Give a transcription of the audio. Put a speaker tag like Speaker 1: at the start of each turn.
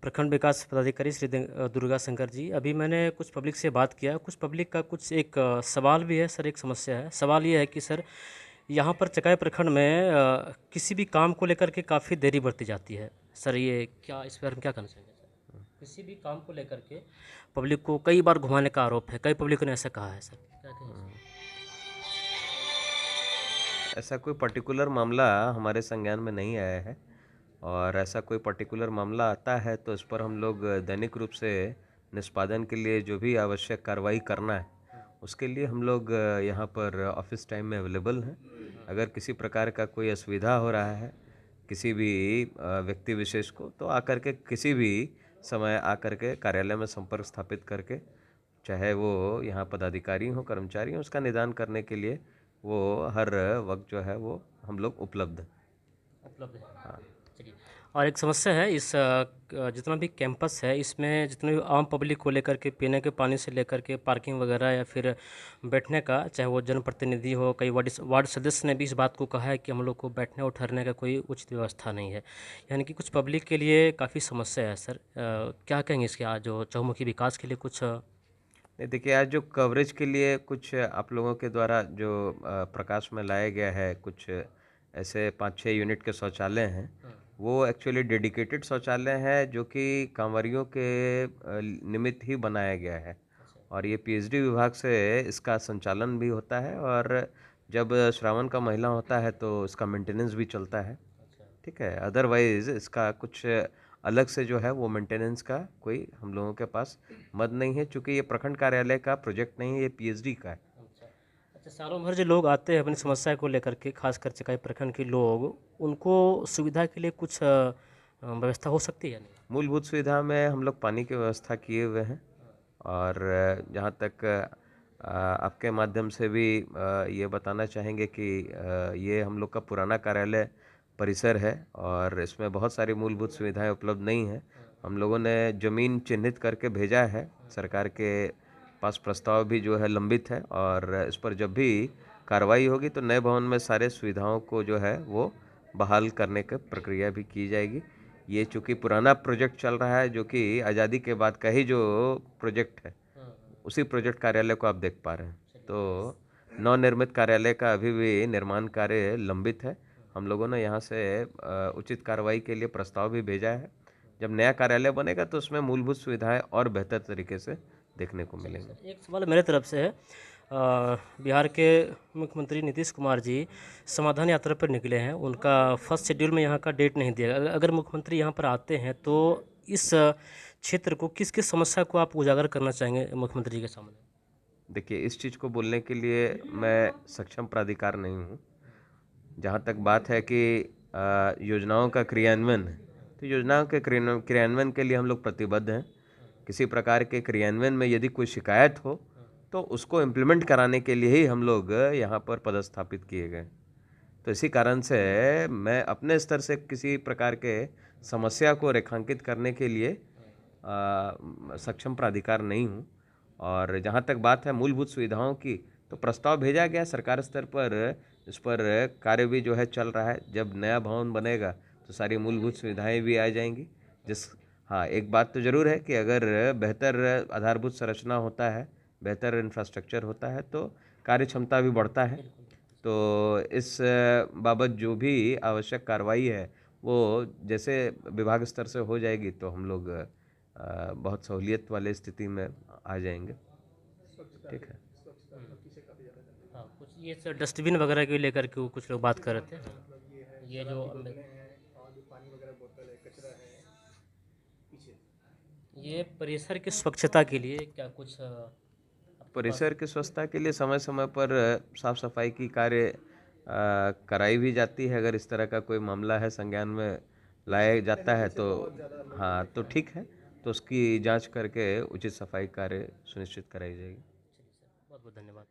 Speaker 1: प्रखंड विकास पदाधिकारी श्री दुर्गा शंकर जी। अभी मैंने कुछ पब्लिक से बात किया, कुछ पब्लिक का कुछ एक सवाल भी है सर, एक समस्या है। सवाल ये है कि सर यहाँ पर चकाई प्रखंड में किसी भी काम को लेकर के काफ़ी देरी बढ़ती जाती है। सर ये क्या, इस पर हम क्या कहना चाहेंगे सर? किसी भी काम को लेकर के पब्लिक को कई बार घुमाने का आरोप है, कई पब्लिक ने ऐसा कहा है सर, क्या कहें इसमें?
Speaker 2: ऐसा कोई पर्टिकुलर मामला हमारे संज्ञान में नहीं आया है और ऐसा कोई पर्टिकुलर मामला आता है तो इस पर हम लोग दैनिक रूप से निष्पादन के लिए जो भी आवश्यक कार्रवाई करना है उसके लिए हम लोग यहाँ पर ऑफिस टाइम में अवेलेबल हैं। अगर किसी प्रकार का कोई असुविधा हो रहा है किसी भी व्यक्ति विशेष को तो आकर के किसी भी समय आकर के कार्यालय में संपर्क स्थापित करके चाहे वो यहाँ पदाधिकारी हो कर्मचारी हो उसका निदान करने के लिए वो हर वक्त जो है वो हम लोग उपलब्ध
Speaker 1: उपलब्ध है।
Speaker 2: हाँ।
Speaker 1: चलिए, और एक समस्या है इस जितना भी कैंपस है इसमें जितने भी आम पब्लिक को लेकर के पीने के पानी से लेकर के पार्किंग वगैरह या फिर बैठने का, चाहे वो जनप्रतिनिधि हो, कई वार्ड सदस्य ने भी इस बात को कहा है कि हम लोग को बैठने और ठहरने का कोई उचित व्यवस्था नहीं है। यानी कि कुछ पब्लिक के लिए काफ़ी समस्या है सर। क्या कहेंगे इसके आज जो चहुमुखी विकास के लिए कुछ
Speaker 2: नहीं देखिए आज जो कवरेज के लिए कुछ आप लोगों के द्वारा जो प्रकाश में लाया गया है कुछ ऐसे 5-6 यूनिट के शौचालय हैं वो एक्चुअली डेडिकेटेड शौचालय है जो कि कांवरियों के निमित्त ही बनाया गया है और ये पीएचडी विभाग से इसका संचालन भी होता है और जब श्रावण का महीना होता है तो इसका मेंटेनेंस भी चलता है। ठीक है, अदरवाइज इसका कुछ अलग से जो है वो मेंटेनेंस का कोई हम लोगों के पास मद नहीं है क्योंकि ये प्रखंड कार्यालय का प्रोजेक्ट नहीं है, ये पीएचडी का है।
Speaker 1: अच्छा। अच्छा, सालों भर जो लोग आते हैं अपनी समस्या को लेकर के, खासकर चकाई प्रखंड के लोग, उनको सुविधा के लिए कुछ व्यवस्था हो सकती है या नहीं?
Speaker 2: मूलभूत सुविधा में हम लोग पानी की व्यवस्था किए हुए हैं और जहाँ तक आपके माध्यम से भी ये बताना चाहेंगे कि ये हम लोग का पुराना कार्यालय परिसर है और इसमें बहुत सारी मूलभूत सुविधाएं उपलब्ध नहीं हैं। हम लोगों ने ज़मीन चिन्हित करके भेजा है, सरकार के पास प्रस्ताव भी जो है लंबित है और इस पर जब भी कार्रवाई होगी तो नए भवन में सारे सुविधाओं को जो है वो बहाल करने की प्रक्रिया भी की जाएगी। ये चूँकि पुराना प्रोजेक्ट चल रहा है जो कि आज़ादी के बाद का ही जो प्रोजेक्ट है उसी प्रोजेक्ट कार्यालय को आप देख पा रहे हैं। तो नवनिर्मित कार्यालय का अभी भी निर्माण कार्य लंबित है। हम लोगों ने यहाँ से उचित कार्रवाई के लिए प्रस्ताव भी भेजा है। जब नया कार्यालय बनेगा तो उसमें मूलभूत सुविधाएं और बेहतर तरीके से देखने को मिलेंगे।
Speaker 1: एक सवाल मेरे तरफ से है। बिहार के मुख्यमंत्री नीतीश कुमार जी समाधान यात्रा पर निकले हैं, उनका फर्स्ट शेड्यूल में यहाँ का डेट नहीं दिया। अगर मुख्यमंत्री यहाँ पर आते हैं तो इस क्षेत्र को किस किस समस्या को आप उजागर करना चाहेंगे मुख्यमंत्री जी के सामने?
Speaker 2: देखिए इस चीज़ को बोलने के लिए मैं सक्षम प्राधिकार नहीं हूँ। जहाँ तक बात है कि योजनाओं का क्रियान्वयन है तो योजनाओं के क्रियान्वयन के लिए हम लोग प्रतिबद्ध हैं। किसी प्रकार के क्रियान्वयन में यदि कोई शिकायत हो तो उसको इम्प्लीमेंट कराने के लिए ही हम लोग यहाँ पर पदस्थापित किए गए। तो इसी कारण से मैं अपने स्तर से किसी प्रकार के समस्या को रेखांकित करने के लिए सक्षम प्राधिकार नहीं हूँ। और जहाँ तक बात है मूलभूत सुविधाओं की तो प्रस्ताव भेजा गया सरकार स्तर पर, इस पर कार्य भी जो है चल रहा है। जब नया भवन बनेगा तो सारी मूलभूत सुविधाएं भी आ जाएंगी। हाँ, एक बात तो ज़रूर है कि अगर बेहतर आधारभूत संरचना होता है, बेहतर इंफ्रास्ट्रक्चर होता है तो कार्य क्षमता भी बढ़ता है। तो इस बाबत जो भी आवश्यक कार्रवाई है वो जैसे विभाग स्तर से हो जाएगी तो हम लोग बहुत सहूलियत वाले स्थिति में आ जाएंगे। ठीक है।
Speaker 1: हाँ, कुछ ये सर डस्टबिन वगैरह को लेकर के कुछ लोग बात कर रहे थे, ये जो ये परिसर की स्वच्छता के लिए क्या कुछ आपके पास?
Speaker 2: परिसर की स्वच्छता के लिए समय समय पर साफ सफाई की कार्य कराई भी जाती है। अगर इस तरह का कोई मामला है संज्ञान में लाया जाता है तो हाँ तो ठीक है, तो उसकी जांच करके उचित सफाई कार्य सुनिश्चित कराई जाएगी।
Speaker 1: चलिए सर, बहुत बहुत धन्यवाद।